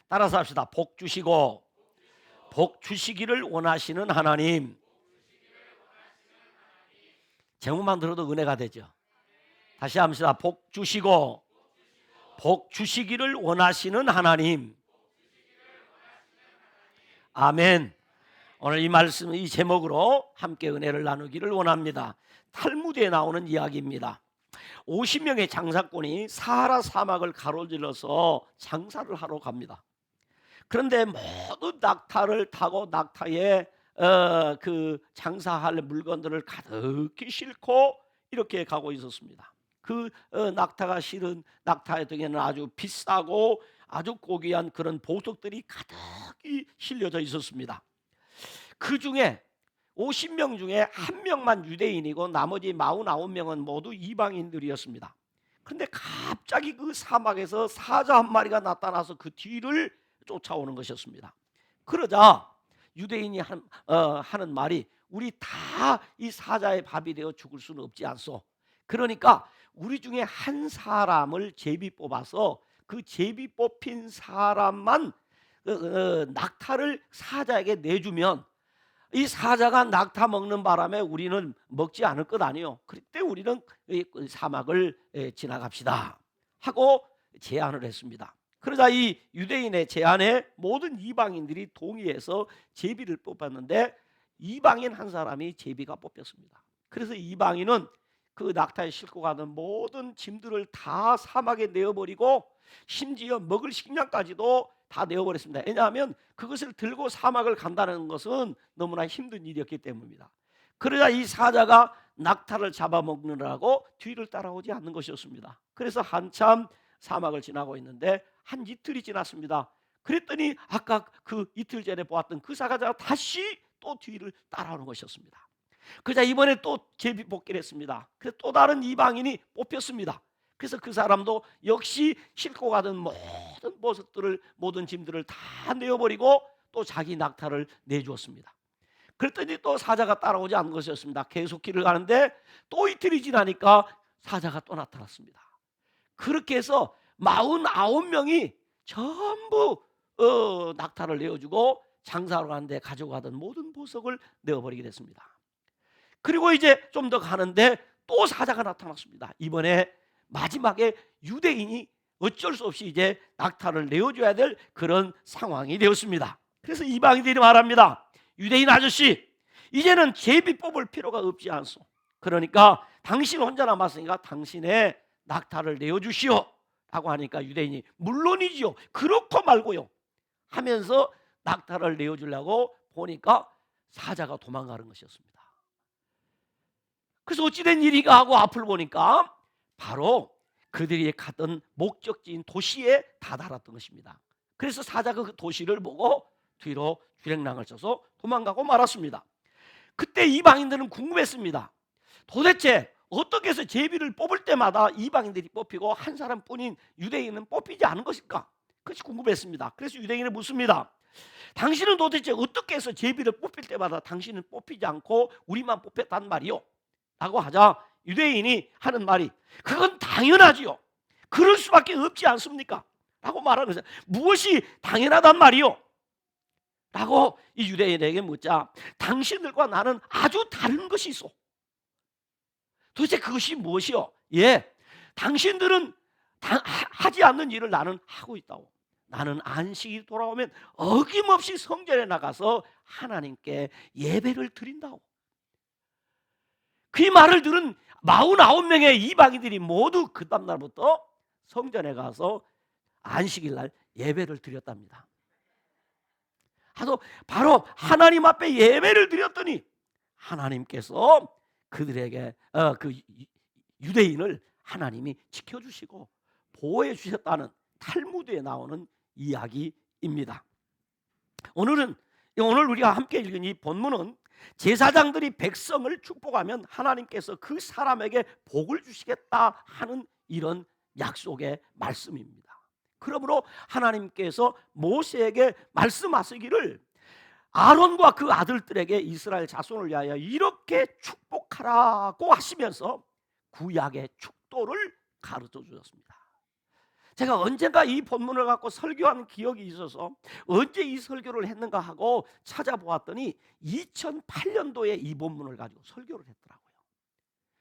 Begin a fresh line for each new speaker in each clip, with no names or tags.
따라서 합시다. 복 주시고 복 주시기를 원하시는 하나님. 제목만 들어도 은혜가 되죠. 다시 합시다. 복 주시고 복 주시기를 원하시는 하나님. 아멘. 오늘 이 말씀, 이 제목으로 함께 은혜를 나누기를 원합니다. 탈무드에 나오는 이야기입니다. 50명의 장사꾼이 사하라 사막을 가로질러서 장사를 하러 갑니다. 그런데 모든 낙타를 타고 낙타에 그 장사할 물건들을 가득히 싣고 이렇게 가고 있었습니다. 그 낙타가 실은 낙타의 등에는 아주 비싸고 아주 고귀한 그런 보석들이 가득히 실려져 있었습니다. 그 중에 50명 중에 한 명만 유대인이고 나머지 49명은 모두 이방인들이었습니다. 그런데 갑자기 그 사막에서 사자 한 마리가 나타나서 그 뒤를 쫓아오는 것이었습니다. 그러자 유대인이 하는 말이, 우리 다 이 사자의 밥이 되어 죽을 수는 없지 않소. 그러니까 우리 중에 한 사람을 제비 뽑아서 그 제비 뽑힌 사람만 낙타를 사자에게 내주면 이 사자가 낙타 먹는 바람에 우리는 먹지 않을 것 아니요. 그때 우리는 사막을 지나갑시다 하고 제안을 했습니다. 그러자 이 유대인의 제안에 모든 이방인들이 동의해서 제비를 뽑았는데 이방인 한 사람이 제비가 뽑혔습니다. 그래서 이방인은 그 낙타에 싣고 가는 모든 짐들을 다 사막에 내어버리고 심지어 먹을 식량까지도 다 내어버렸습니다. 왜냐하면 그것을 들고 사막을 간다는 것은 너무나 힘든 일이었기 때문입니다. 그러자 이 사자가 낙타를 잡아먹느라고 뒤를 따라오지 않는 것이었습니다. 그래서 한참 사막을 지나고 있는데 한 이틀이 지났습니다. 그랬더니 아까 그 이틀 전에 보았던 그 사자가 다시 또 뒤를 따라오는 것이었습니다. 그러자 이번에 또 제비 뽑기를 했습니다. 그래서 또 다른 이방인이 뽑혔습니다. 그래서 그 사람도 역시 싣고 가던 모든 보석들을, 모든 짐들을 다 내어버리고 또 자기 낙타를 내주었습니다. 그랬더니 또 사자가 따라오지 않는 것이었습니다. 계속 길을 가는데 또 이틀이 지나니까 사자가 또 나타났습니다. 그렇게 해서 49명이 전부 낙타를 내어주고 장사하러 가는데 가지고 가던 모든 보석을 내어버리게 됐습니다. 그리고 이제 좀 더 가는데 또 사자가 나타났습니다. 이번에 마지막에 유대인이 어쩔 수 없이 이제 낙타를 내어줘야 될 그런 상황이 되었습니다. 그래서 이방인들이 말합니다. 유대인 아저씨, 이제는 제비 뽑을 필요가 없지 않소. 그러니까 당신 혼자 남았으니까 당신의 낙타를 내어주시오 라고 하니까 유대인이 물론이지요, 그렇고 말고요 하면서 낙타를 내어주려고 보니까 사자가 도망가는 것이었습니다. 그래서 어찌된 일인가 하고 앞을 보니까 바로 그들이 갔던 목적지인 도시에 다다랐던 것입니다. 그래서 사자가 그 도시를 보고 뒤로 주행랑을 쳐서 도망가고 말았습니다. 그때 이방인들은 궁금했습니다. 도대체 어떻게 해서 제비를 뽑을 때마다 이방인들이 뽑히고 한 사람뿐인 유대인은 뽑히지 않은 것일까? 그것이 궁금했습니다. 그래서 유대인을 묻습니다. 당신은 도대체 어떻게 해서 제비를 뽑힐 때마다 당신은 뽑히지 않고 우리만 뽑혔단 말이요? 라고 하자 유대인이 하는 말이, 그건 당연하지요. 그럴 수밖에 없지 않습니까? 라고 말하는 것은, 무엇이 당연하단 말이요? 라고 이 유대인에게 묻자, 당신들과 나는 아주 다른 것이 있어. 도대체 그것이 무엇이요? 예, 당신들은 하지 않는 일을 나는 하고 있다고. 나는 안식이 돌아오면 어김없이 성전에 나가서 하나님께 예배를 드린다고. 그 말을 들은 49명의 이방인들이 모두 그 다음날부터 성전에 가서 안식일 날 예배를 드렸답니다. 바로 하나님 앞에 예배를 드렸더니 하나님께서 그들에게 그 유대인을 하나님이 지켜주시고 보호해 주셨다는 탈무드에 나오는 이야기입니다. 오늘 우리가 함께 읽은 이 본문은 제사장들이 백성을 축복하면 하나님께서 그 사람에게 복을 주시겠다 하는 이런 약속의 말씀입니다. 그러므로 하나님께서 모세에게 말씀하시기를 아론과 그 아들들에게 이스라엘 자손을 위하여 이렇게 축복하라고 하시면서 구약의 축도를 가르쳐 주셨습니다. 제가 언젠가 이 본문을 갖고 설교한 기억이 있어서 언제 이 설교를 했는가 하고 찾아보았더니 2008년도에 이 본문을 가지고 설교를 했더라고요.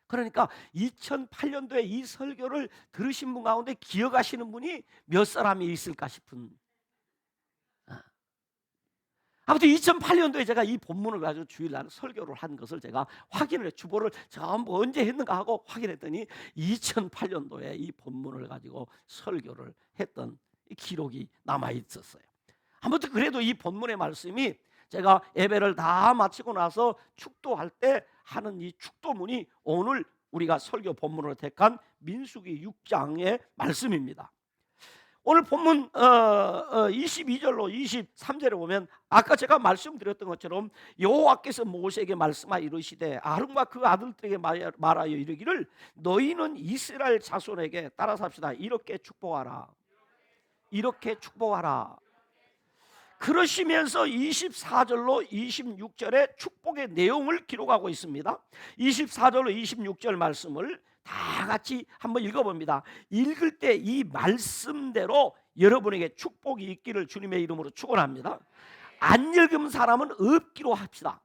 그러니까 2008년도에 이 설교를 들으신 분 가운데 기억하시는 분이 몇 사람이 있을까 싶은. 아무튼 2008년도에 제가 이 본문을 가지고 주일날 설교를 한 것을 제가 확인을 해, 주보를 전부 언제 했는가 하고 확인했더니 2008년도에 이 본문을 가지고 설교를 했던 이 기록이 남아 있었어요. 아무튼 그래도 이 본문의 말씀이 제가 예배를 다 마치고 나서 축도할 때 하는 이 축도문이 오늘 우리가 설교 본문으로 택한 민수기 6장의 말씀입니다. 오늘 본문 22절로 23절에 보면 아까 제가 말씀드렸던 것처럼 여호와께서 모세에게 말씀하여 이르시되 아론과 그 아들들에게 말하여 이르기를 너희는 이스라엘 자손에게 따라서 합시다. 이렇게 축복하라. 이렇게 축복하라. 그러시면서 24절로 26절에 축복의 내용을 기록하고 있습니다. 24절로 26절 말씀을 다 같이 한번 읽어봅니다. 읽을 때 이 말씀대로 여러분에게 축복이 있기를 주님의 이름으로 축원합니다. 안 읽은 사람은 없기로 합시다.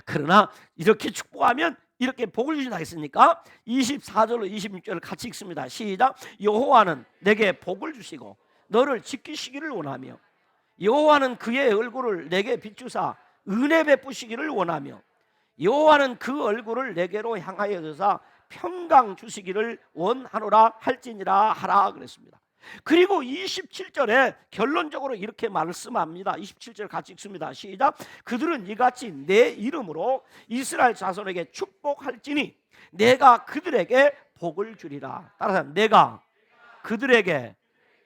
그러나 이렇게 축복하면 이렇게 복을 주신다 했으니까 24절로 26절을 같이 읽습니다. 시작. 여호와는 내게 복을 주시고 너를 지키시기를 원하며 여호와는 그의 얼굴을 내게 비추사 은혜 베푸시기를 원하며 여호와는 그 얼굴을 내게로 향하여 드사 평강 주시기를 원하노라 할지니라 하라 그랬습니다. 그리고 27절에 결론적으로 이렇게 말씀합니다. 27절 같이 읽습니다. 시작. 그들은 이같이 내 이름으로 이스라엘 자손에게 축복할지니 내가 그들에게 복을 주리라. 따라서 내가 그들에게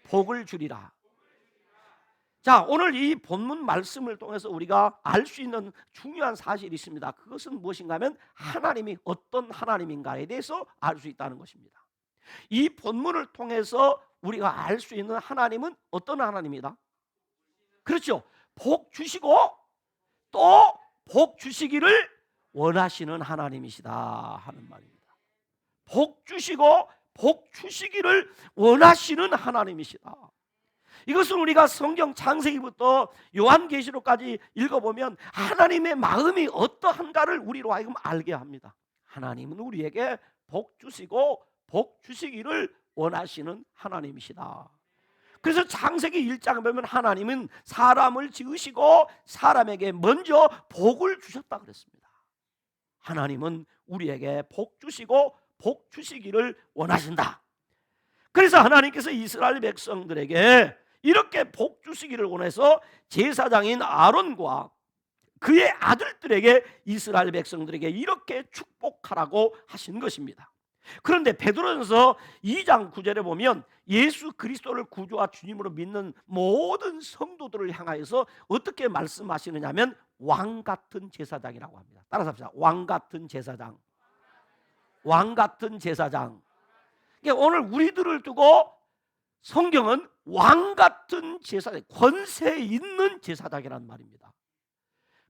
복을 주리라. 자, 오늘 이 본문 말씀을 통해서 우리가 알 수 있는 중요한 사실이 있습니다. 그것은 무엇인가 하면 하나님이 어떤 하나님인가에 대해서 알 수 있다는 것입니다. 이 본문을 통해서 우리가 알 수 있는 하나님은 어떤 하나님이다? 그렇죠. 복 주시고 또 복 주시기를 원하시는 하나님이시다 하는 말입니다. 복 주시고 복 주시기를 원하시는 하나님이시다. 이것은 우리가 성경 창세기부터 요한계시록까지 읽어보면 하나님의 마음이 어떠한가를 우리로 하여금 알게 합니다. 하나님은 우리에게 복 주시고 복 주시기를 원하시는 하나님이시다. 그래서 창세기 1장에 보면 하나님은 사람을 지으시고 사람에게 먼저 복을 주셨다 그랬습니다. 하나님은 우리에게 복 주시고 복 주시기를 원하신다. 그래서 하나님께서 이스라엘 백성들에게 이렇게 복 주시기를 원해서 제사장인 아론과 그의 아들들에게 이스라엘 백성들에게 이렇게 축복하라고 하신 것입니다. 그런데 베드로전서 2장 9절에 보면 예수 그리스도를 구주와 주님으로 믿는 모든 성도들을 향하여서 어떻게 말씀하시느냐면 왕 같은 제사장이라고 합니다. 따라서 합시다. 왕 같은 제사장. 왕 같은 제사장. 그러니까 오늘 우리들을 두고 성경은 왕 같은 제사장, 권세 있는 제사장이라는 말입니다.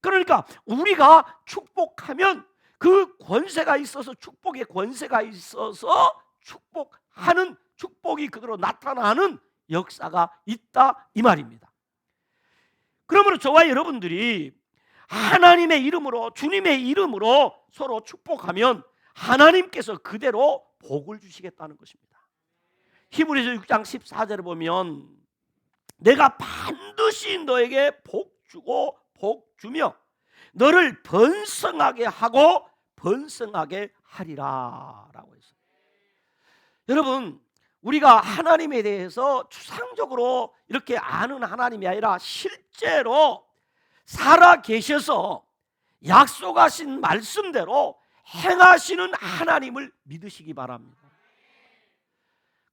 그러니까 우리가 축복하면 그 권세가 있어서 축복의 권세가 있어서 축복하는 축복이 그대로 나타나는 역사가 있다 이 말입니다. 그러므로 저와 여러분들이 하나님의 이름으로 주님의 이름으로 서로 축복하면 하나님께서 그대로 복을 주시겠다는 것입니다. 히브리서 6장 14절에 보면 내가 반드시 너에게 복 주고 복 주며 너를 번성하게 하고 번성하게 하리라 라고 했어요. 여러분, 우리가 하나님에 대해서 추상적으로 이렇게 아는 하나님이 아니라 실제로 살아 계셔서 약속하신 말씀대로 행하시는 하나님을 믿으시기 바랍니다.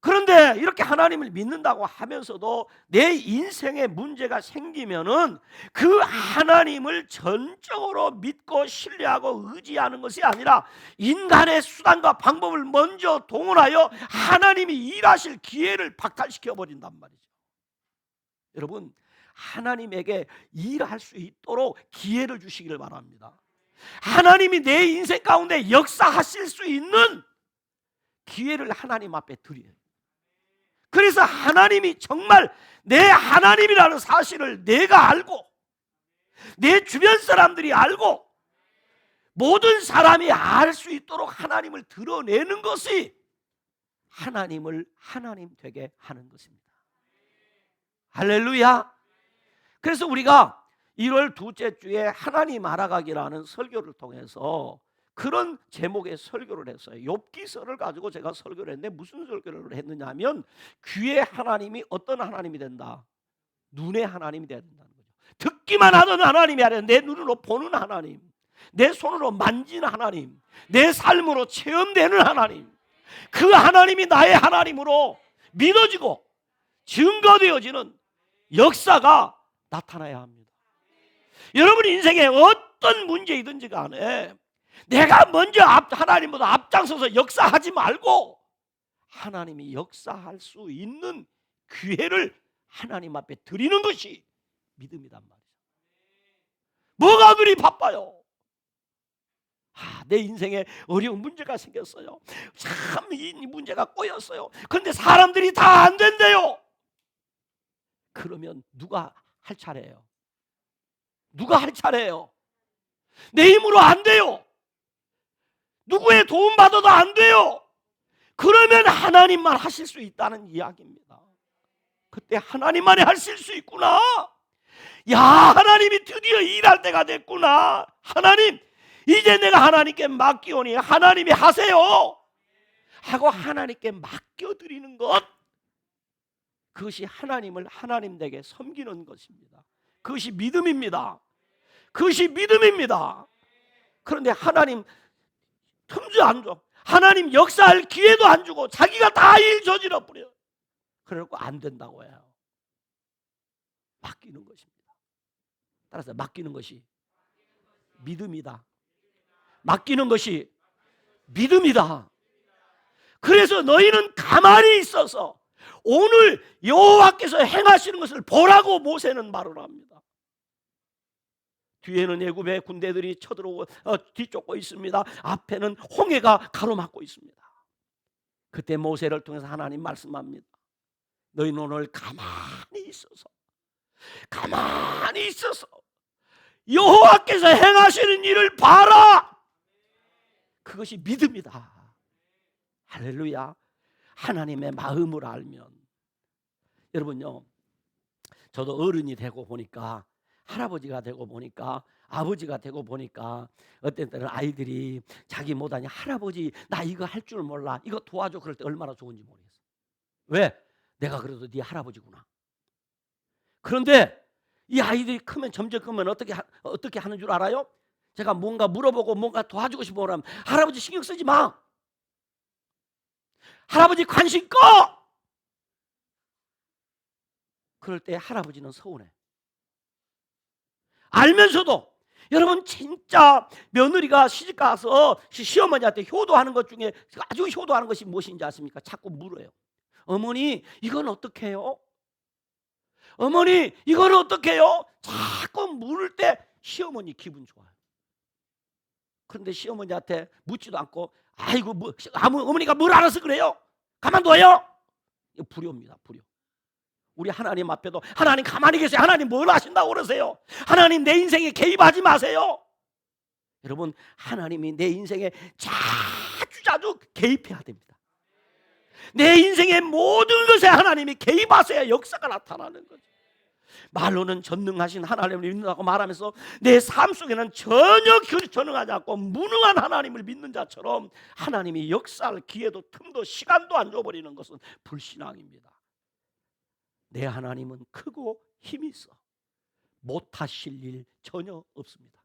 그런데 이렇게 하나님을 믿는다고 하면서도 내 인생에 문제가 생기면은 그 하나님을 전적으로 믿고 신뢰하고 의지하는 것이 아니라 인간의 수단과 방법을 먼저 동원하여 하나님이 일하실 기회를 박탈시켜 버린단 말이죠. 여러분, 하나님에게 일할 수 있도록 기회를 주시기를 바랍니다. 하나님이 내 인생 가운데 역사하실 수 있는 기회를 하나님 앞에 드려요. 그래서 하나님이 정말 내 하나님이라는 사실을 내가 알고 내 주변 사람들이 알고 모든 사람이 알 수 있도록 하나님을 드러내는 것이 하나님을 하나님 되게 하는 것입니다. 할렐루야. 그래서 우리가 1월 둘째 주에 하나님 알아가기라는 설교를 통해서 그런 제목의 설교를 했어요. 욥기서를 가지고 제가 설교를 했는데 무슨 설교를 했느냐 하면 귀의 하나님이 어떤 하나님이 된다? 눈의 하나님이 돼야 된다는 거죠. 듣기만 하던 하나님이 아니라 내 눈으로 보는 하나님, 내 손으로 만지는 하나님, 내 삶으로 체험되는 하나님, 그 하나님이 나의 하나님으로 믿어지고 증거되어지는 역사가 나타나야 합니다. 여러분 인생에 어떤 문제이든지 간에 내가 먼저 하나님보다 앞장서서 역사하지 말고 하나님이 역사할 수 있는 기회를 하나님 앞에 드리는 것이 믿음이란 말이죠. 뭐가 그리 바빠요? 내 인생에 어려운 문제가 생겼어요. 참 이 문제가 꼬였어요. 그런데 사람들이 다 안 된대요. 그러면 누가 할 차례예요? 누가 할 차례예요? 내 힘으로 안 돼요. 누구의 도움 받아도 안 돼요. 그러면 하나님만 하실 수 있다는 이야기입니다. 그때 하나님만이 하실 수 있구나. 야, 하나님이 드디어 일할 때가 됐구나. 하나님, 이제 내가 하나님께 맡기오니 하나님이 하세요 하고 하나님께 맡겨드리는 것, 그것이 하나님을 하나님 되게 섬기는 것입니다. 그것이 믿음입니다. 그것이 믿음입니다. 그런데 하나님 틈도 안 줘. 하나님 역사할 기회도 안 주고 자기가 다 일 저질러 버려요. 그래놓고 안 된다고 해요. 맡기는 것입니다. 따라서 맡기는 것이 믿음이다. 맡기는 것이 믿음이다. 그래서 너희는 가만히 있어서 오늘 여호와께서 행하시는 것을 보라고 모세는 말을 합니다. 뒤에는 애굽의 군대들이 쳐들어오고 뒤쫓고 있습니다. 앞에는 홍해가 가로막고 있습니다. 그때 모세를 통해서 하나님 말씀합니다. 너희는 오늘 가만히 있어서 여호와께서 행하시는 일을 봐라. 그것이 믿음이다. 할렐루야. 하나님의 마음을 알면, 여러분요, 저도 어른이 되고 보니까, 할아버지가 되고 보니까, 아버지가 되고 보니까 어떤 때는 아이들이 자기 못하니 할아버지 나 이거 할 줄 몰라, 이거 도와줘, 그럴 때 얼마나 좋은지 모르겠어요. 왜? 내가 그래도 네 할아버지구나. 그런데 이 아이들이 크면 점점 크면 어떻게 하는 줄 알아요? 제가 뭔가 물어보고 뭔가 도와주고 싶어 하면 할아버지 신경 쓰지 마. 할아버지 관심 꺼. 그럴 때 할아버지는 서운해. 알면서도 여러분 진짜 며느리가 시집가서 시어머니한테 효도하는 것 중에 아주 효도하는 것이 무엇인지 아십니까? 자꾸 물어요. 어머니 이건 어떻게 해요? 어머니 이건 어떻게 해요? 자꾸 물을 때 시어머니 기분 좋아요. 그런데 시어머니한테 묻지도 않고 아이고 어머니가 뭘 알아서 그래요? 가만둬요? 불효입니다. 불효. 우리 하나님 앞에도 하나님 가만히 계세요. 하나님 뭘 하신다고 그러세요? 하나님 내 인생에 개입하지 마세요. 여러분 하나님이 내 인생에 자주 개입해야 됩니다. 내 인생의 모든 것에 하나님이 개입하셔야 역사가 나타나는 거죠. 말로는 전능하신 하나님을 믿는다고 말하면서 내 삶 속에는 전혀 전능하지 않고 무능한 하나님을 믿는 자처럼 하나님이 역사할 기회도 틈도 시간도 안 줘버리는 것은 불신앙입니다. 내 하나님은 크고 힘이 있어 못하실 일 전혀 없습니다.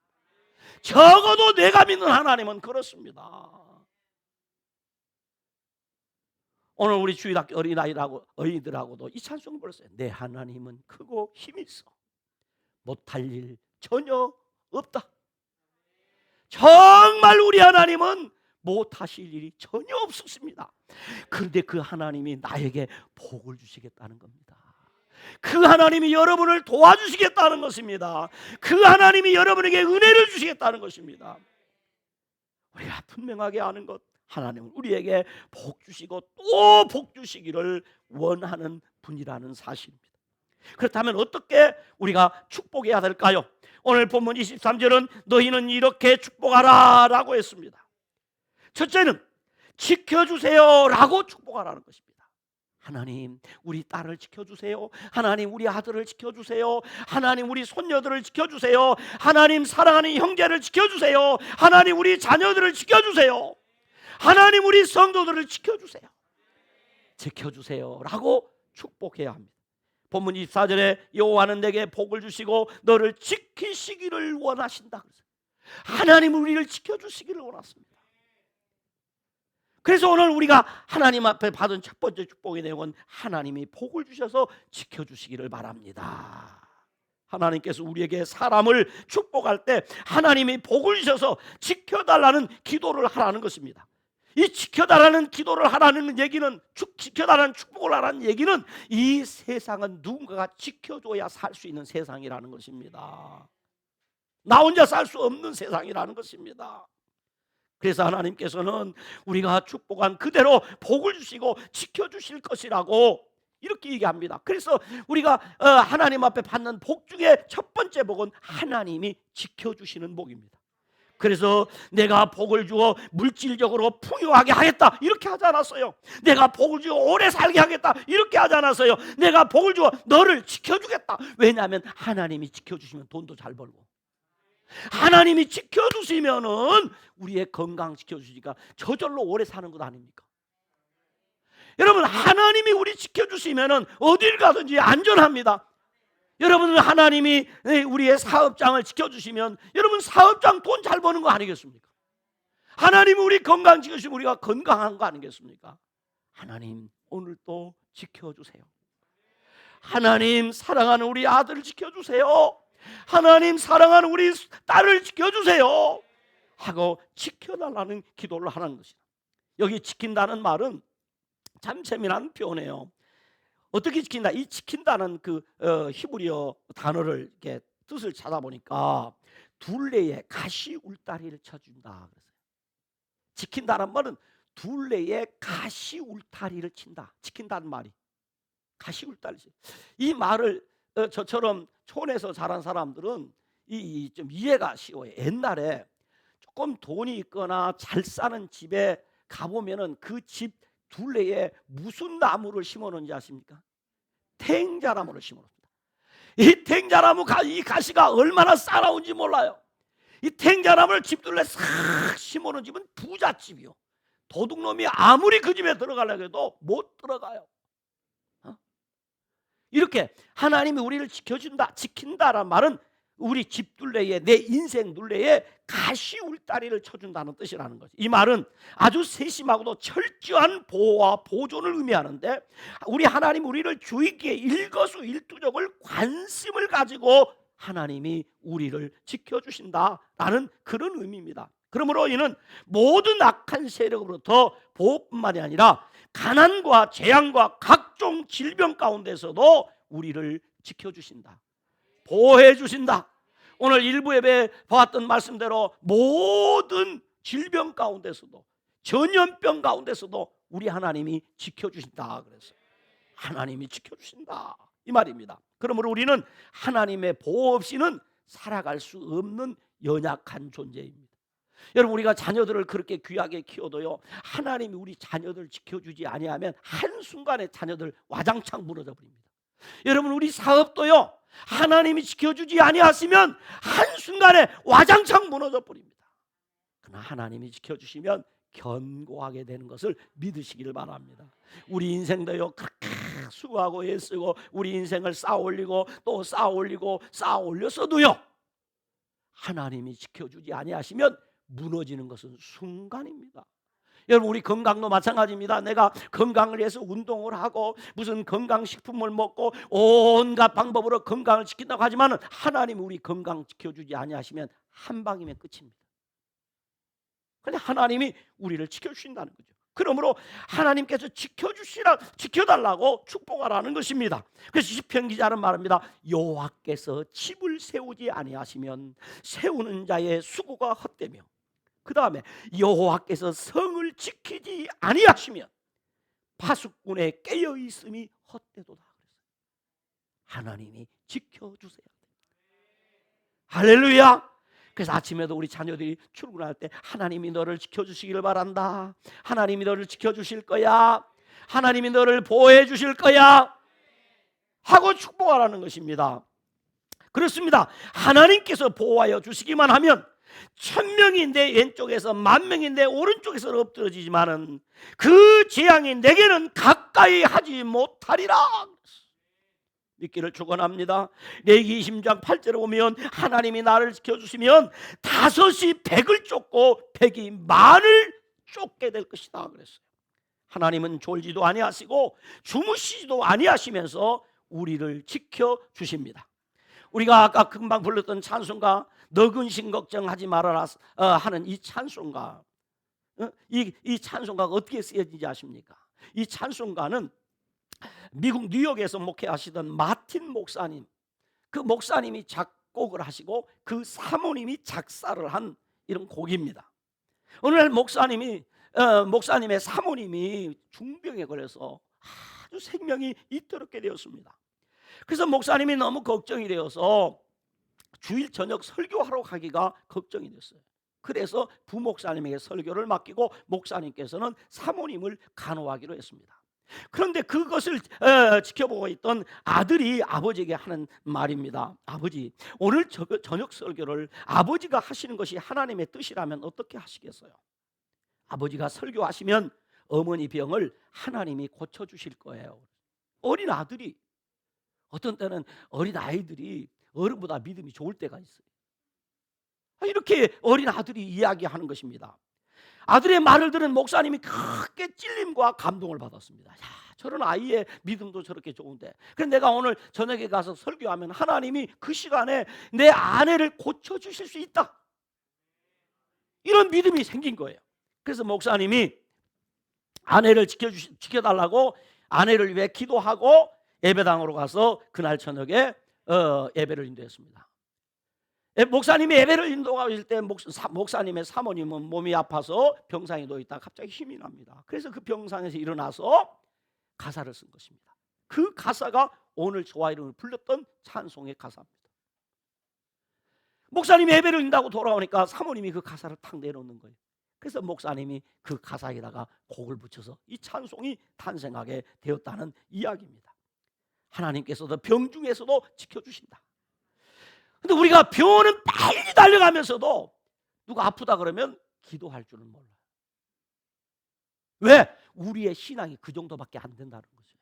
적어도 내가 믿는 하나님은 그렇습니다. 오늘 우리 주일학교 어린이들하고도 이 찬송을 불렀어요. 내 하나님은 크고 힘이 있어 못할 일 전혀 없다. 정말 우리 하나님은 못하실 일이 전혀 없으십니다. 그런데 그 하나님이 나에게 복을 주시겠다는 겁니다. 그 하나님이 여러분을 도와주시겠다는 것입니다. 그 하나님이 여러분에게 은혜를 주시겠다는 것입니다. 우리가 분명하게 아는 것, 하나님은 우리에게 복 주시고 또 복 주시기를 원하는 분이라는 사실입니다. 그렇다면 어떻게 우리가 축복해야 될까요? 오늘 본문 23절은 너희는 이렇게 축복하라 라고 했습니다. 첫째는 지켜주세요 라고 축복하라는 것입니다. 하나님 우리 딸을 지켜주세요. 하나님 우리 아들을 지켜주세요. 하나님 우리 손녀들을 지켜주세요. 하나님 사랑하는 형제를 지켜주세요. 하나님 우리 자녀들을 지켜주세요. 하나님 우리 성도들을 지켜주세요. 지켜주세요 라고 축복해야 합니다. 본문 24절에 여호와는 내게 복을 주시고 너를 지키시기를 원하신다. 하나님 우리를 지켜주시기를 원하십니다. 그래서 오늘 우리가 하나님 앞에 받은 첫 번째 축복의 내용은 하나님이 복을 주셔서 지켜주시기를 바랍니다. 하나님께서 우리에게 사람을 축복할 때 하나님이 복을 주셔서 지켜달라는 기도를 하라는 것입니다. 이 지켜달라는 기도를 하라는 얘기는, 지켜달라는 축복을 하라는 얘기는 이 세상은 누군가가 지켜줘야 살 수 있는 세상이라는 것입니다. 나 혼자 살 수 없는 세상이라는 것입니다. 그래서 하나님께서는 우리가 축복한 그대로 복을 주시고 지켜주실 것이라고 이렇게 얘기합니다. 그래서 우리가 하나님 앞에 받는 복 중에 첫 번째 복은 하나님이 지켜주시는 복입니다. 그래서 내가 복을 주어 물질적으로 풍요하게 하겠다 이렇게 하지 않았어요. 내가 복을 주어 오래 살게 하겠다 이렇게 하지 않았어요. 내가 복을 주어 너를 지켜주겠다. 왜냐하면 하나님이 지켜주시면 돈도 잘 벌고, 하나님이 지켜주시면은 우리의 건강 지켜주시니까 저절로 오래 사는 것 아닙니까? 여러분 하나님이 우리 지켜주시면은 어딜 가든지 안전합니다. 여러분 하나님이 우리의 사업장을 지켜주시면 여러분 사업장 돈 잘 버는 거 아니겠습니까? 하나님이 우리 건강 지켜주시면 우리가 건강한 거 아니겠습니까? 하나님 오늘도 지켜주세요. 하나님 사랑하는 우리 아들을 지켜주세요. 하나님 사랑하는 우리 딸을 지켜주세요 하고 지켜달라는 기도를 하는 것이다. 여기 지킨다는 말은 참 재미난 표현이에요. 어떻게 지킨다? 이 지킨다는 그 히브리어 단어를 이렇게 뜻을 찾아보니까 둘레에 가시 울타리를 쳐준다. 지킨다는 말은 둘레에 가시 울타리를 친다. 지킨다는 말이 가시 울타리. 이 말을 저처럼 촌에서 자란 사람들은 좀 이해가 쉬워요. 옛날에 조금 돈이 있거나 잘 사는 집에 가보면은 그 집 둘레에 무슨 나무를 심어놓은지 아십니까? 탱자나무를 심어놓습니다. 이 탱자나무 이 가시가 얼마나 싸나운지 몰라요. 이 탱자나무를 집 둘레에 싹 심어놓은 집은 부잣집이요. 도둑놈이 아무리 그 집에 들어가려고 해도 못 들어가요. 이렇게 하나님이 우리를 지켜준다, 지킨다란 말은 우리 집 둘레에, 내 인생 둘레에 가시 울타리를 쳐준다는 뜻이라는 거죠. 이 말은 아주 세심하고도 철저한 보호와 보존을 의미하는데, 우리 하나님 우리를 주의 깊게 일거수일투족을 관심을 가지고 하나님이 우리를 지켜주신다라는 그런 의미입니다. 그러므로 이는 모든 악한 세력으로부터 보호뿐만이 아니라 가난과 재앙과 각종 질병 가운데서도 우리를 지켜주신다, 보호해 주신다. 오늘 일부 예배에 보았던 말씀대로 모든 질병 가운데서도, 전염병 가운데서도 우리 하나님이 지켜주신다. 그래서 하나님이 지켜주신다 이 말입니다. 그러므로 우리는 하나님의 보호 없이는 살아갈 수 없는 연약한 존재입니다. 여러분 우리가 자녀들을 그렇게 귀하게 키워도요, 하나님이 우리 자녀들 지켜주지 아니하면 한순간에 자녀들 와장창 무너져 버립니다. 여러분 우리 사업도요, 하나님이 지켜주지 아니하시면 한순간에 와장창 무너져 버립니다. 그러나 하나님이 지켜주시면 견고하게 되는 것을 믿으시기를 바랍니다. 우리 인생도요 그렇게 수고하고 애쓰고 우리 인생을 쌓아 올리고 또 쌓아 올리고 쌓아 올렸어도요, 하나님이 지켜주지 아니하시면 무너지는 것은 순간입니다. 여러분 우리 건강도 마찬가지입니다. 내가 건강을 위해서 운동을 하고 무슨 건강식품을 먹고 온갖 방법으로 건강을 지킨다고 하지만 하나님이 우리 건강 지켜주지 아니하시면 한 방이면 끝입니다. 그런데 하나님이 우리를 지켜주신다는 거죠. 그러므로 하나님께서 지켜달라고 축복하라는 것입니다. 그래서 시편 기자는 말합니다. 여호와께서 집을 세우지 아니하시면 세우는 자의 수고가 헛되며 그 다음에 여호와께서 성을 지키지 아니하시면 파수꾼의 깨어 있음이 헛되도다. 하나님이 지켜주세요. 할렐루야. 그래서 아침에도 우리 자녀들이 출근할 때 하나님이 너를 지켜주시기를 바란다. 하나님이 너를 지켜주실 거야. 하나님이 너를 보호해 주실 거야 하고 축복하라는 것입니다. 그렇습니다. 하나님께서 보호하여 주시기만 하면 1000명이 내 왼쪽에서 10,000명이 내 오른쪽에서 엎드러지지만은 그 재앙이 내게는 가까이 하지 못하리라. 믿기를 축원합니다. 레위기 20장 8절에 보면 하나님이 나를 지켜주시면 5이 100을 쫓고 100이 만을 쫓게 될 것이다 그랬어요. 하나님은 졸지도 아니하시고 주무시지도 아니하시면서 우리를 지켜주십니다. 우리가 아까 금방 불렀던 찬송가 너 근심 걱정하지 말아라 하는 이 찬송가, 이 찬송가가 어떻게 쓰여진지 아십니까? 이 찬송가는 미국 뉴욕에서 목회하시던 마틴 목사님, 그 목사님이 작곡을 하시고 그 사모님이 작사를 한 이런 곡입니다. 어느 날 목사님의 사모님이 중병에 걸려서 아주 생명이 잇따르게 되었습니다. 그래서 목사님이 너무 걱정이 되어서 주일 저녁 설교하러 가기가 걱정이 됐어요. 그래서 부목사님에게 설교를 맡기고 목사님께서는 사모님을 간호하기로 했습니다. 그런데 그것을 지켜보고 있던 아들이 아버지에게 하는 말입니다. 아버지, 오늘 저녁 설교를 아버지가 하시는 것이 하나님의 뜻이라면 어떻게 하시겠어요? 아버지가 설교하시면 어머니 병을 하나님이 고쳐주실 거예요. 어린 아들이, 어떤 때는 어린 아이들이 어른보다 믿음이 좋을 때가 있어요. 이렇게 어린 아들이 이야기하는 것입니다. 아들의 말을 들은 목사님이 크게 찔림과 감동을 받았습니다. 야, 저런 아이의 믿음도 저렇게 좋은데, 그래서 내가 오늘 저녁에 가서 설교하면 하나님이 그 시간에 내 아내를 고쳐주실 수 있다, 이런 믿음이 생긴 거예요. 그래서 목사님이 아내를 지켜달라고 아내를 위해 기도하고 예배당으로 가서 그날 저녁에 예배를 인도했습니다. 목사님이 예배를 인도하실 때 목사님의 사모님은 몸이 아파서 병상에 누워있다가 갑자기 힘이 납니다. 그래서 그 병상에서 일어나서 가사를 쓴 것입니다. 그 가사가 오늘 저와 이름을 불렀던 찬송의 가사입니다. 목사님이 예배를 인다고 돌아오니까 사모님이 그 가사를 탁 내놓는 거예요. 그래서 목사님이 그 가사에다가 곡을 붙여서 이 찬송이 탄생하게 되었다는 이야기입니다. 하나님께서도 병 중에서도 지켜주신다. 근데 우리가 병원은 빨리 달려가면서도 누가 아프다 그러면 기도할 줄은 몰라요. 왜? 우리의 신앙이 그 정도밖에 안 된다는 거죠.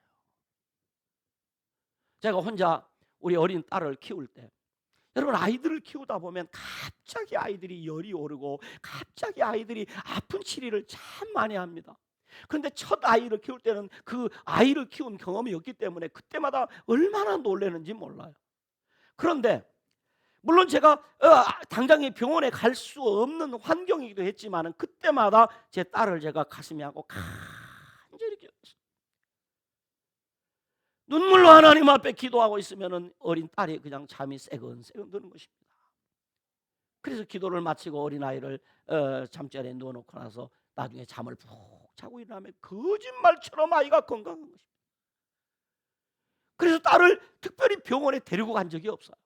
제가 혼자 우리 어린 딸을 키울 때, 여러분, 아이들을 키우다 보면 갑자기 아이들이 열이 오르고 갑자기 아이들이 아픈 치료를 참 많이 합니다. 그런데 첫 아이를 키울 때는 그 아이를 키운 경험이 없기 때문에 그때마다 얼마나 놀라는지 몰라요. 그런데 물론 제가 당장에 병원에 갈 수 없는 환경이기도 했지만 그때마다 제 딸을 제가 가슴에 안고 간절히 기도했어요. 눈물로 하나님 앞에 기도하고 있으면 어린 딸이 그냥 잠이 새근새근 드는 것입니다. 그래서 기도를 마치고 어린아이를 잠자리에 누워놓고 나서 나중에 잠을 푹 자고 일어나면 거짓말처럼 아이가 건강한 것입니다. 그래서 딸을 특별히 병원에 데리고 간 적이 없어요.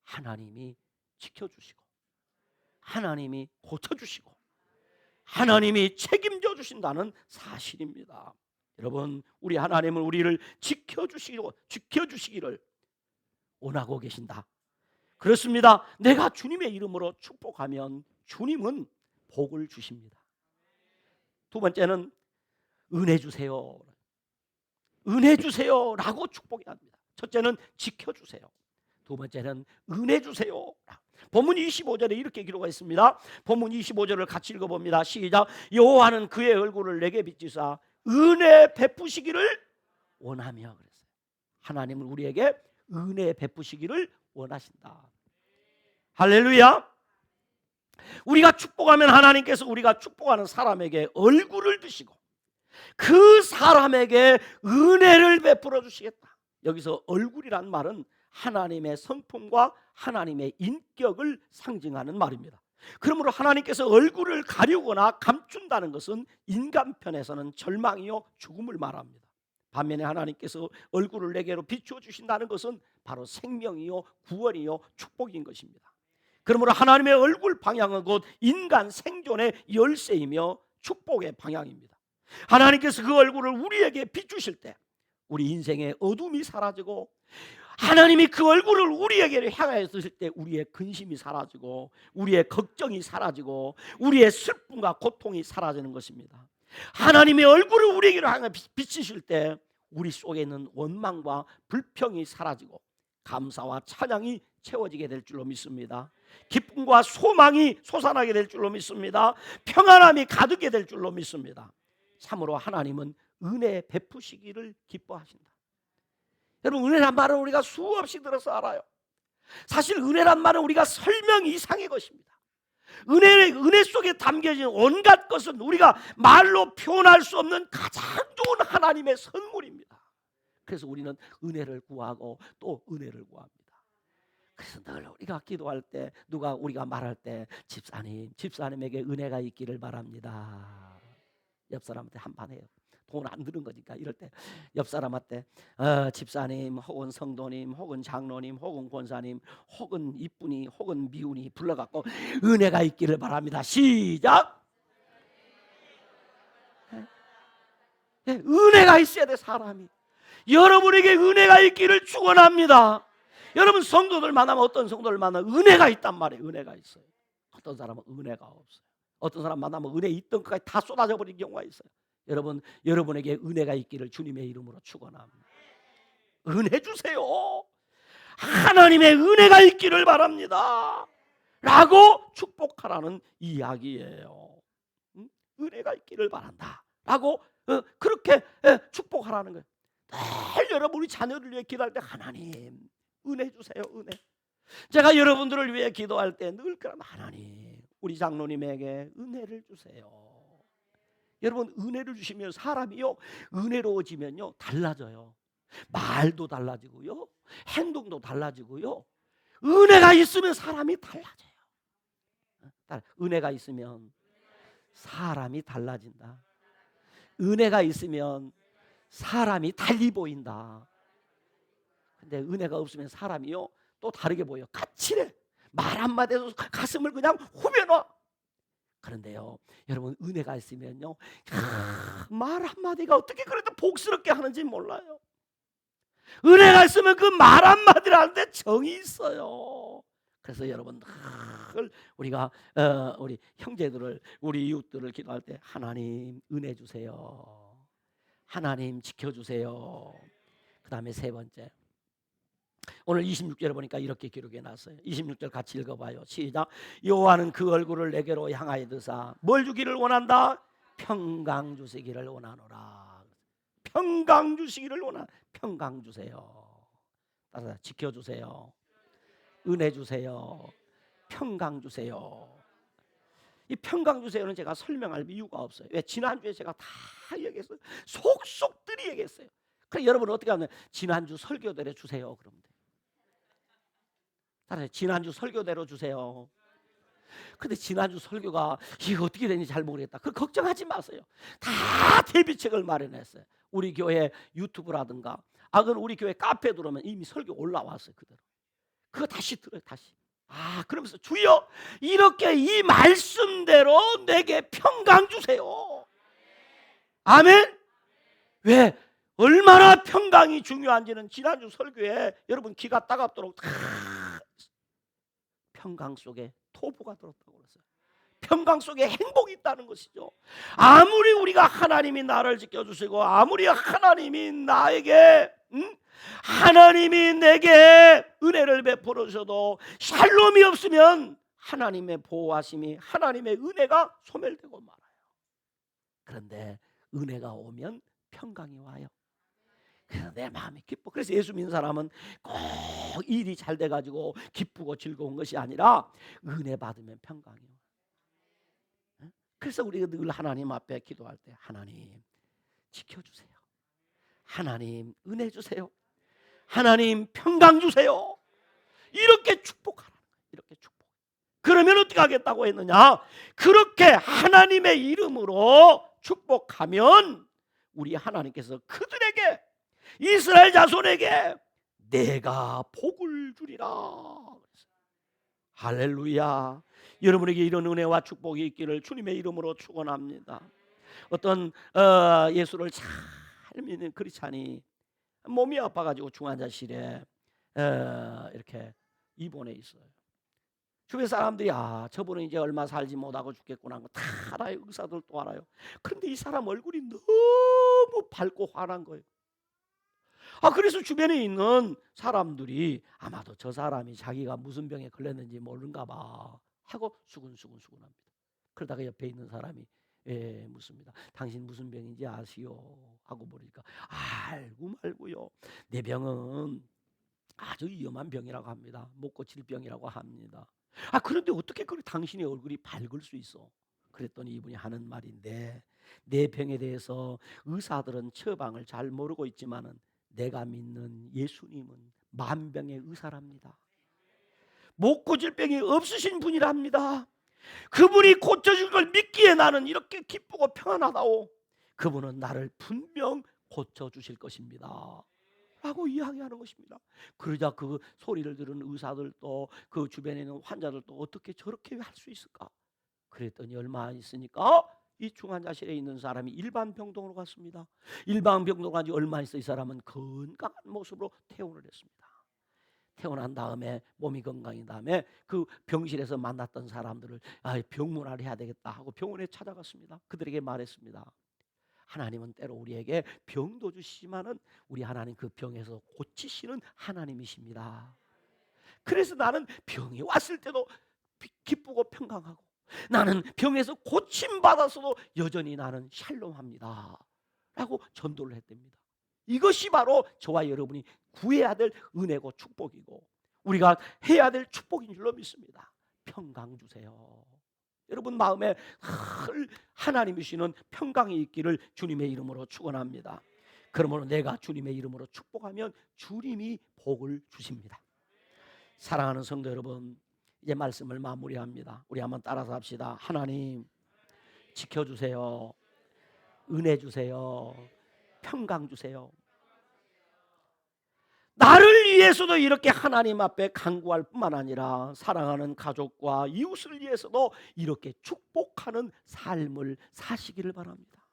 하나님이 지켜주시고 하나님이 고쳐주시고 하나님이 책임져 주신다는 사실입니다. 여러분, 우리 하나님은 우리를 지켜주시기를 원하고 계신다. 그렇습니다. 내가 주님의 이름으로 축복하면 주님은 복을 주십니다. 두 번째는 은혜 주세요. 은혜 주세요라고 축복해야 합니다. 첫째는 지켜주세요. 두 번째는 은혜 주세요. 본문 25절에 이렇게 기록하고 있습니다. 본문 25절을 같이 읽어봅니다. 시작. 여호와는 그의 얼굴을 내게 비치사 은혜 베푸시기를 원하며 그랬어요. 하나님은 우리에게 은혜 베푸시기를 원하신다. 할렐루야. 우리가 축복하면 하나님께서 우리가 축복하는 사람에게 얼굴을 드시고 그 사람에게 은혜를 베풀어 주시겠다. 여기서 얼굴이란 말은 하나님의 성품과 하나님의 인격을 상징하는 말입니다. 그러므로 하나님께서 얼굴을 가리거나 감춘다는 것은 인간 편에서는 절망이요 죽음을 말합니다. 반면에 하나님께서 얼굴을 내게로 비추어 주신다는 것은 바로 생명이요 구원이요 축복인 것입니다. 그러므로 하나님의 얼굴 방향은 곧 인간 생존의 열쇠이며 축복의 방향입니다. 하나님께서 그 얼굴을 우리에게 비추실 때 우리 인생의 어둠이 사라지고, 하나님이 그 얼굴을 우리에게 향하였을 때 우리의 근심이 사라지고, 우리의 걱정이 사라지고, 우리의 슬픔과 고통이 사라지는 것입니다. 하나님의 얼굴을 우리에게 향해 비치실 때 우리 속에 있는 원망과 불평이 사라지고 감사와 찬양이 채워지게 될 줄로 믿습니다. 기쁨과 소망이 솟아나게 될 줄로 믿습니다. 평안함이 가득게 될 줄로 믿습니다. 참으로 하나님은 은혜 베푸시기를 기뻐하신다. 여러분, 은혜란 말은 우리가 수없이 들어서 알아요. 사실 은혜란 말은 우리가 설명 이상의 것입니다. 은혜 속에 담겨진 온갖 것은 우리가 말로 표현할 수 없는 가장 좋은 하나님의 선물입니다. 그래서 우리는 은혜를 구하고 또 은혜를 구합니다. 그래서 늘 우리가 기도할 때, 우리가 말할 때 집사님에게 은혜가 있기를 바랍니다. 옆 사람한테 한판 해요. 돈 안 드는 거니까. 이럴 때 옆 사람한테 집사님 혹은 성도님 혹은 장로님 혹은 권사님 혹은 이쁜이 혹은 미운이 불러갖고 은혜가 있기를 바랍니다. 시작. 은혜가 있어야 돼. 사람이 여러분에게 은혜가 있기를 축원합니다. 여러분, 성도들 만나면 어떤 성도를 만나면 은혜가 있단 말이에요. 은혜가 있어요. 어떤 사람은 은혜가 없어요. 어떤 사람 만나면 은혜 있던 것까지 다 쏟아져 버린 경우가 있어요. 여러분, 여러분에게 은혜가 있기를 주님의 이름으로 축원합니다. 은혜 주세요. 하나님의 은혜가 있기를 바랍니다 라고 축복하라는 이야기예요. 은혜가 있기를 바란다 라고 그렇게 축복하라는 거예요. 늘 여러분, 우리 자녀를 위해 기도할 때 하나님 은혜 주세요. 은혜. 제가 여러분들을 위해 기도할 때 늘 그럼 하나님 우리 장로님에게 은혜를 주세요. 여러분, 은혜를 주시면 사람이요 은혜로워지면요 달라져요. 말도 달라지고요, 행동도 달라지고요. 은혜가 있으면 사람이 달라져요. 은혜가 있으면 사람이 달라진다. 은혜가 있으면 사람이 달리 보인다. 근데 은혜가 없으면 사람이요 또 다르게 보여. 까칠해. 말 한마디에도 가슴을 그냥 후벼놔. 그런데요 여러분, 은혜가 있으면요 말 한마디가 어떻게 그래도 복스럽게 하는지 몰라요. 은혜가 있으면 그 말 한마디를 하는데 정이 있어요. 그래서 여러분, 늘 우리가 우리 형제들을, 우리 이웃들을 기도할 때 하나님 은혜 주세요. 하나님 지켜주세요. 그 다음에 세 번째, 오늘 26절에 보니까 이렇게 기록해 놨어요. 26절 같이 읽어봐요. 시작. 여호와는 그 얼굴을 내게로 향하여 드사 뭘 주기를 원한다? 평강 주시기를 원하노라. 평강 주시기를 원하. 평강 주세요. 따라서 지켜주세요. 은혜 주세요. 평강 주세요. 이 평강 주세요는 제가 설명할 이유가 없어요. 왜? 지난주에 제가 다 얘기했어요. 속속들이 얘기했어요. 그래, 여러분 어떻게 하면 지난주 설교대로 주세요. 그러면 돼요. 따라서 지난주 설교대로 주세요. 근데 지난주 설교가 이거 어떻게 되는지 잘 모르겠다. 그 걱정하지 마세요. 다 대비책을 마련했어요. 우리 교회 유튜브라든가, 그건 우리 교회 카페에 들어오면 이미 설교 올라왔어요. 그대로. 그거 다시 들어요. 다시. 그러면서 주여 이렇게 이 말씀대로 내게 평강 주세요. 아멘. 왜? 얼마나 평강이 중요한지는 지난주 설교에 여러분 귀가 따갑도록 다 평강 속에 토부가 들었다고 그랬어요. 평강 속에 행복이 있다는 것이죠. 아무리 우리가 하나님이 나를 지켜주시고, 아무리 하나님이 나에게 하나님이 내게 은혜를 베풀어 주셔도 샬롬이 없으면 하나님의 보호하심이, 하나님의 은혜가 소멸되고 말아요. 그런데 은혜가 오면 평강이 와요. 그래서 내 마음이 기뻐. 그래서 예수 믿는 사람은 꼭 일이 잘 돼가지고 기쁘고 즐거운 것이 아니라 은혜 받으면 평강이에요. 그래서 우리가 늘 하나님 앞에 기도할 때 하나님 지켜주세요. 하나님 은혜 주세요. 하나님 평강 주세요. 이렇게 축복하라는 거예요. 이렇게 축복. 그러면 어떻게 하겠다고 했느냐? 그렇게 하나님의 이름으로 축복하면 우리 하나님께서 그들에게, 이스라엘 자손에게 내가 복을 주리라. 할렐루야. 여러분에게 이런 은혜와 축복이 있기를 주님의 이름으로 축원합니다. 어떤 예수를 잘 믿는 크리스찬이 몸이 아파가지고 중환자실에 이렇게 입원해 있어요. 주변 사람들이 저분은 이제 얼마 살지 못하고 죽겠구나 하는 거 다 알아요. 의사들도 알아요. 그런데 이 사람 얼굴이 너무 밝고 환한 거예요. 그래서 주변에 있는 사람들이 아마도 저 사람이 자기가 무슨 병에 걸렸는지 모르는가 봐 하고 수근수근합니다. 그러다가 옆에 있는 사람이 묻습니다. 당신 무슨 병인지 아시오? 하고 물으니까 알고 말고요. 내 병은 아주 위험한 병이라고 합니다. 못 고칠 병이라고 합니다. 그런데 어떻게 당신의 얼굴이 밝을 수 있어? 그랬더니 이분이 하는 말인데, 내 병에 대해서 의사들은 처방을 잘 모르고 있지만은 내가 믿는 예수님은 만병의 의사랍니다. 못 고칠 병이 없으신 분이랍니다. 그분이 고쳐줄 걸 믿기에 나는 이렇게 기쁘고 평안하다오. 그분은 나를 분명 고쳐주실 것입니다 라고 이야기하는 것입니다. 그러자 그 소리를 들은 의사들도 그 주변에 있는 환자들도 어떻게 저렇게 할 수 있을까? 그랬더니 얼마 안 있으니까 이 중환자실에 있는 사람이 일반 병동으로 갔습니다. 일반 병동 간지 얼마 있어 이 사람은 건강한 모습으로 퇴원을 했습니다. 퇴원한 다음에 몸이 건강인 다음에 그 병실에서 만났던 사람들을 병문안을 해야 되겠다 하고 병원에 찾아갔습니다. 그들에게 말했습니다. 하나님은 때로 우리에게 병도 주시지만은 우리 하나님 그 병에서 고치시는 하나님이십니다. 그래서 나는 병이 왔을 때도 기쁘고 평강하고, 나는 병에서 고침받아서도 여전히 나는 샬롬합니다 라고 전도를 했답니다. 이것이 바로 저와 여러분이 구해야 될 은혜고 축복이고 우리가 해야 될 축복인 줄로 믿습니다. 평강 주세요. 여러분 마음에 늘 하나님이 주시는 평강이 있기를 주님의 이름으로 축원합니다. 그러므로 내가 주님의 이름으로 축복하면 주님이 복을 주십니다. 사랑하는 성도 여러분, 이제 말씀을 마무리합니다. 우리 한번 따라서 합시다. 하나님 지켜주세요. 은혜 주세요. 평강 주세요. 나를 위해서도 이렇게 하나님 앞에 간구할 뿐만 아니라 사랑하는 가족과 이웃을 위해서도 이렇게 축복하는 삶을 사시기를 바랍니다.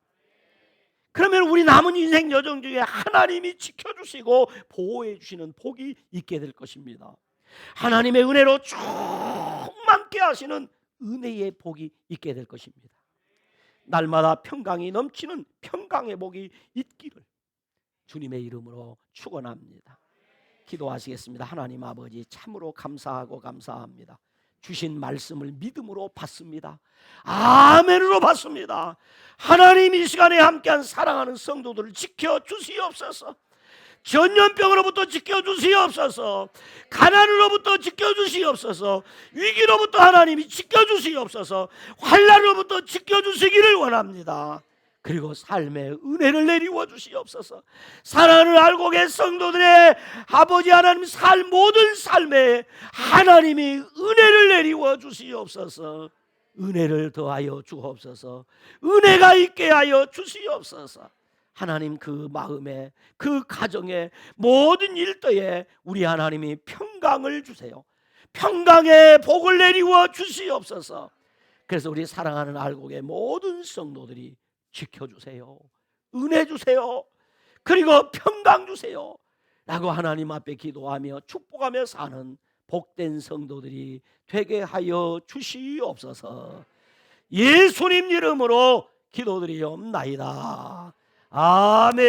그러면 우리 남은 인생 여정 중에 하나님이 지켜주시고 보호해 주시는 복이 있게 될 것입니다. 하나님의 은혜로 충만케 하시는 은혜의 복이 있게 될 것입니다. 날마다 평강이 넘치는 평강의 복이 있기를 주님의 이름으로 축원합니다. 기도하시겠습니다. 하나님 아버지, 참으로 감사하고 감사합니다. 주신 말씀을 믿음으로 받습니다. 아멘으로 받습니다. 하나님 이 시간에 함께한 사랑하는 성도들을 지켜주시옵소서. 전염병으로부터 지켜주시옵소서. 가난으로부터 지켜주시옵소서. 위기로부터 하나님이 지켜주시옵소서. 환난으로부터 지켜주시기를 원합니다. 그리고 삶의 은혜를 내리워 주시옵소서. 사랑을 알고 계신 성도들의 아버지 하나님 모든 삶에 하나님이 은혜를 내리워 주시옵소서. 은혜를 더하여 주옵소서. 은혜가 있게 하여 주시옵소서. 하나님 그 마음에 그 가정에 모든 일터에 우리 하나님이 평강을 주세요. 평강의 복을 내리워 주시옵소서. 그래서 우리 사랑하는 알곡의 모든 성도들이 지켜주세요. 은혜 주세요. 그리고 평강 주세요 라고 하나님 앞에 기도하며 축복하며 사는 복된 성도들이 되게 하여 주시옵소서. 예수님 이름으로 기도드리옵나이다. 아멘.